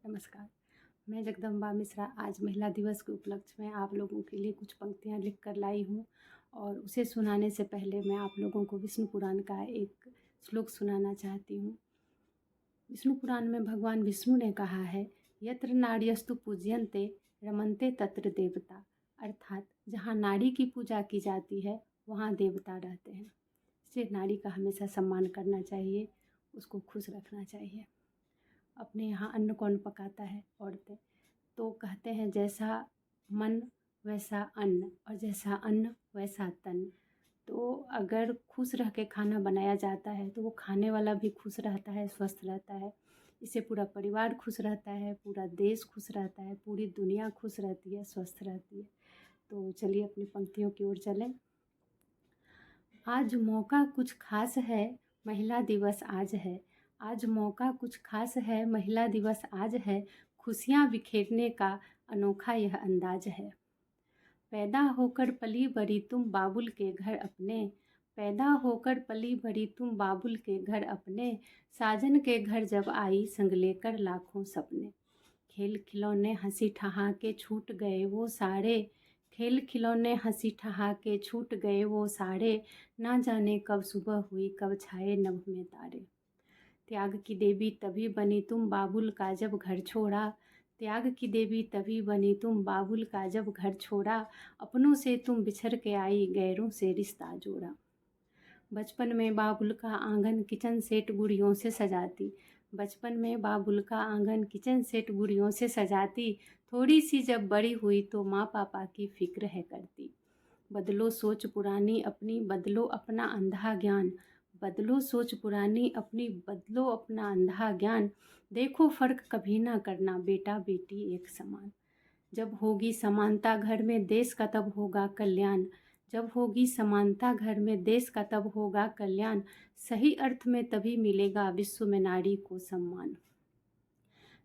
नमस्कार। मैं जगदम्बा मिश्रा आज महिला दिवस के उपलक्ष्य में आप लोगों के लिए कुछ पंक्तियाँ लिख कर लाई हूँ और उसे सुनाने से पहले मैं आप लोगों को विष्णु पुराण का एक श्लोक सुनाना चाहती हूँ। विष्णु पुराण में भगवान विष्णु ने कहा है, यत्र नार्यस्तु पूज्यन्ते रमन्ते तत्र देवता, अर्थात जहाँ नारी की पूजा की जाती है वहाँ देवता रहते हैं। इसलिए नारी का हमेशा सम्मान करना चाहिए, उसको खुश रखना चाहिए। अपने यहाँ अन्न कौन पकाता है? औरतें। तो कहते हैं जैसा मन वैसा अन्न और जैसा अन्न वैसा तन। तो अगर खुश रह के खाना बनाया जाता है तो वो खाने वाला भी खुश रहता है, स्वस्थ रहता है। इससे पूरा परिवार खुश रहता है, पूरा देश खुश रहता है, पूरी दुनिया खुश रहती है, स्वस्थ रहती है। तो चलिए अपनी पंक्तियों की ओर चलें। आज मौका कुछ खास है, महिला दिवस आज है। आज मौका कुछ खास है, महिला दिवस आज है। खुशियाँ बिखेरने का अनोखा यह अंदाज है। पैदा होकर पली बड़ी तुम बाबुल के घर अपने, पैदा होकर पली बड़ी तुम बाबुल के घर अपने। साजन के घर जब आई संग लेकर लाखों सपने। खेल खिलौने हंसी ठहाके छूट गए वो सारे, खेल खिलौने हंसी ठहाके छूट गए वो सारे। ना जाने कब सुबह हुई, कब छाए नभ में तारे। त्याग की देवी तभी बनी तुम बाबुल का जब घर छोड़ा, त्याग की देवी तभी बनी तुम बाबुल का जब घर छोड़ा। अपनों से तुम बिछड़ के आई, गैरों से रिश्ता जोड़ा। बचपन में बाबुल का आंगन किचन सेट गुड़ियों से सजाती, बचपन में बाबुल का आंगन किचन सेट गुड़ियों से सजाती। थोड़ी सी जब बड़ी हुई तो माँ पापा की फिक्र है करती। बदलो सोच पुरानी अपनी, बदलो अपना अंधा ज्ञान, बदलो सोच पुरानी अपनी, बदलो अपना अंधा ज्ञान। देखो फ़र्क कभी ना करना, बेटा बेटी एक समान। जब होगी समानता घर में देश का तब होगा कल्याण, जब होगी समानता घर में देश का तब होगा कल्याण। सही अर्थ में तभी मिलेगा विश्व में नारी को सम्मान।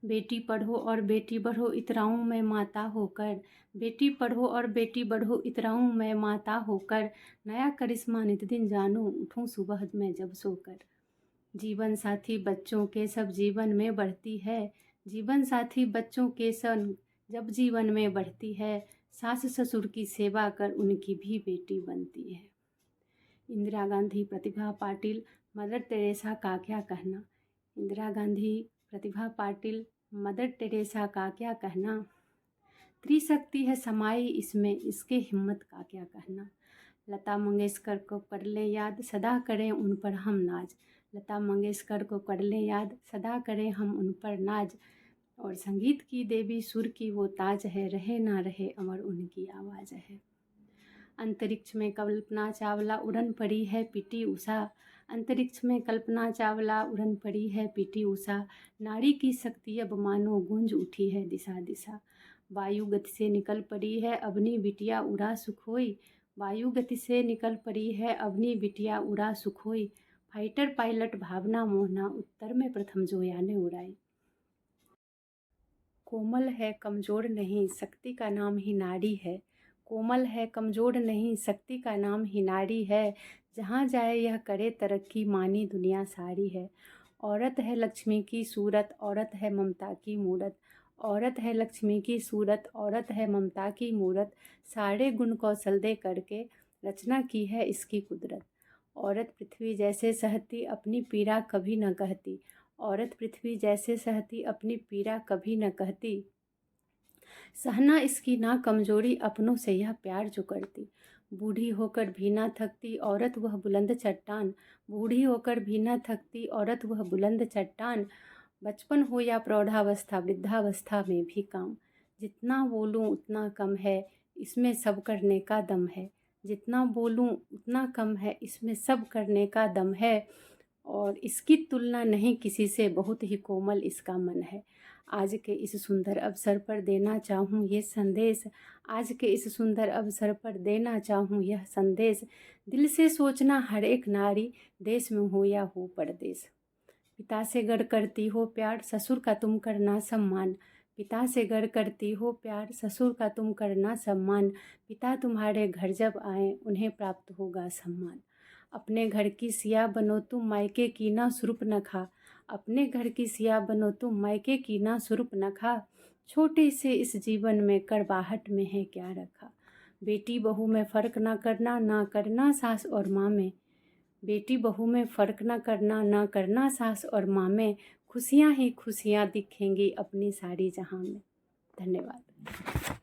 बेटी पढ़ो और बेटी बढ़ो इतराऊं मैं माता होकर, बेटी पढ़ो और बेटी बढ़ो इतराऊं मैं माता होकर। नया करिश्मा नित दिन जानूं, उठूं सुबह में जब सोकर। जीवन साथी बच्चों के सब जीवन में बढ़ती है, जीवन साथी बच्चों के संग जब जीवन में बढ़ती है। सास ससुर की सेवा कर उनकी भी बेटी बनती है। इंदिरा गांधी, प्रतिभा पाटिल, मदर टेरेसा का क्या कहना। इंदिरा गांधी, प्रतिभा पाटिल, मदर टेरेसा का क्या कहना। त्रिशक्ति है समाई इसमें, इसके हिम्मत का क्या कहना। लता मंगेशकर को कर लें याद, सदा करें उन पर हम नाज, लता मंगेशकर को कर लें याद, सदा करें हम उन पर नाज। और संगीत की देवी सुर की वो ताज है, रहे ना रहे अमर उनकी आवाज़ है। अंतरिक्ष में कल्पना चावला उड़न पड़ी है पीटी उषा, अंतरिक्ष में कल्पना चावला उड़न पड़ी है पीटी उषा। नारी की शक्ति अब मानो गूंज उठी है दिशा दिशा। वायु गति से निकल पड़ी है अवनी बिटिया उड़ा सुखोई, वायु गति से निकल पड़ी है अवनी बिटिया उड़ा सुखोई। फाइटर पायलट भावना मोहना, उत्तर में प्रथम जोया ने उड़ाई। कोमल है कमज़ोर नहीं, शक्ति का नाम ही नारी है, कोमल है कमज़ोर नहीं, शक्ति का नाम ही नारी है। जहाँ जाए यह करे तरक्की, मानी दुनिया सारी है। औरत है लक्ष्मी की सूरत, औरत है ममता की मूरत, औरत है लक्ष्मी की सूरत, औरत है ममता की मूरत। सारे गुण कौशल दे करके रचना की है इसकी कुदरत। औरत पृथ्वी जैसे सहती अपनी पीड़ा कभी न कहती, औरत पृथ्वी जैसे सहती अपनी पीड़ा कभी न कहती। सहना इसकी ना कमजोरी, अपनों से यह प्यार जो करती। बूढ़ी होकर भी ना थकती औरत वह बुलंद चट्टान, बूढ़ी होकर भी ना थकती औरत वह बुलंद चट्टान। बचपन हो या प्रौढ़ावस्था, वृद्धावस्था में भी काम। जितना बोलूं उतना कम है, इसमें सब करने का दम है, जितना बोलूं उतना कम है, इसमें सब करने का दम है। और इसकी तुलना नहीं किसी से, बहुत ही कोमल इसका मन है। आज के इस सुंदर अवसर पर देना चाहूँ ये संदेश, आज के इस सुंदर अवसर पर देना चाहूँ यह संदेश। दिल से सोचना हर एक नारी, देश में हो या हो परदेश। पिता से गर करती हो प्यार, ससुर का तुम करना सम्मान, पिता से गर करती हो प्यार, ससुर का तुम करना सम्मान। पिता तुम्हारे घर जब आए उन्हें प्राप्त होगा सम्मान। अपने घर की सिया बनो तुम, मायके की ना सुर्पनखा, अपने घर की सिया बनो तुम, मायके की ना सुर्पनखा। छोटे से इस जीवन में कड़वाहट में है क्या रखा। बेटी बहू में फ़र्क ना करना सास और माँ में। बेटी बहू में फ़र्क ना करना सास और माँ में। खुशियाँ ही खुशियाँ दिखेंगी अपनी सारी जहाँ में। धन्यवाद।